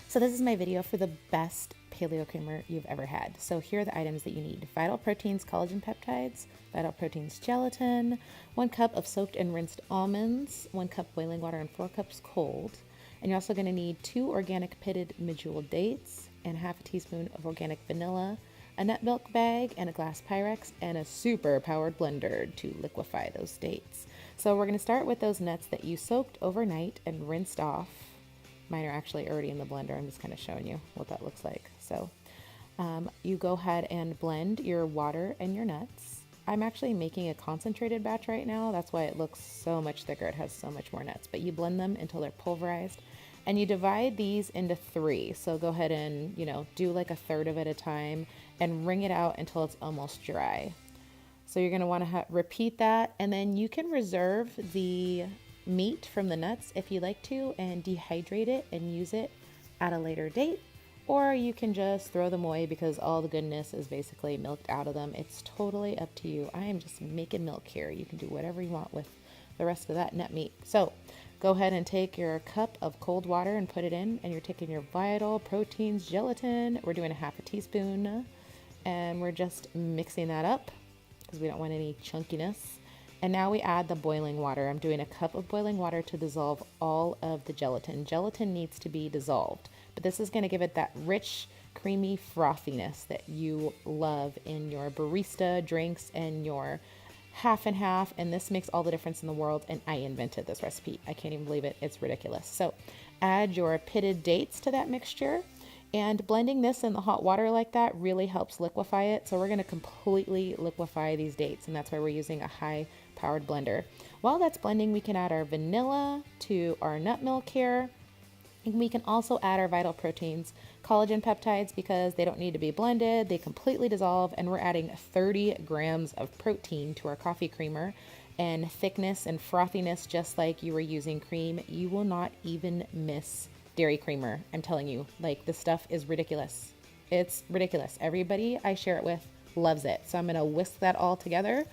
So this is my video for the best paleo creamer you've ever had. So here are the items that you need. Vital Proteins collagen peptides, Vital Proteins gelatin, 1 cup of soaked and rinsed almonds, 1 cup boiling water and 4 cups cold. And you're also going to need 2 organic pitted MEDJOOL dates and half a teaspoon of organic vanilla, a nut milk bag and a glass Pyrex, and a super powered blender to liquefy those dates. So we're going to start with those nuts that you soaked overnight and rinsed off. Mine are actually already in the blender. I'm just kind of showing you what that looks like. So you go ahead and blend your water and your nuts. I'm actually making a concentrated batch right now. That's why it looks so much thicker. It has so much more nuts. But you blend them until they're pulverized. And you divide these into 3. So go ahead and, do like a third of it at a time and wring it out until it's almost dry. So you're going to want to repeat that. And then you can reserve the meat from the nuts if you like to and dehydrate it and use it at a later date. Or you can just throw them away because all the goodness is basically milked out of them. It's totally up to you. I am just making milk here. You can do whatever you want with the rest of that nut meat. So go ahead and take your cup of cold water and put it in, and you're taking your Vital Proteins gelatin. We're doing a half a teaspoon, and we're just mixing that up because we don't want any chunkiness. And now we add the boiling water. I'm doing a cup of boiling water to dissolve all of the gelatin. Gelatin needs to be dissolved, but this is going to give it that rich, creamy frothiness that you love in your barista drinks and your half and half. And this makes all the difference in the world. And I invented this recipe. I can't even believe it. It's ridiculous. So add your pitted dates to that mixture. And blending this in the hot water like that really helps liquefy it. So we're going to completely liquefy these dates, and that's why we're using a high-powered blender. While that's blending, we can add our vanilla to our nut milk here. And we can also add our Vital Proteins collagen peptides because they don't need to be blended. They completely dissolve, and we're adding 30 grams of protein to our coffee creamer. And thickness and frothiness, just like you were using cream. You will not even miss dairy creamer. I'm telling you, like, this stuff is ridiculous. It's ridiculous. Everybody I share it with loves it. So I'm going to whisk that all together.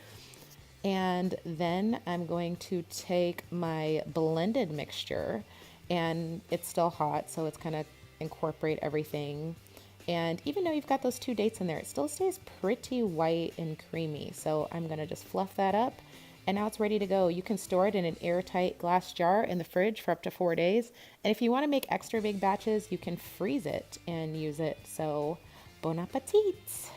And then I'm going to take my blended mixture, and it's still hot, so it's kind of incorporate everything. And even though you've got those 2 dates in there, it still stays pretty white and creamy. So I'm going to just fluff that up. And now it's ready to go. You can store it in an airtight glass jar in the fridge for up to 4 days. And if you want to make extra big batches, you can freeze it and use it. So bon appetit.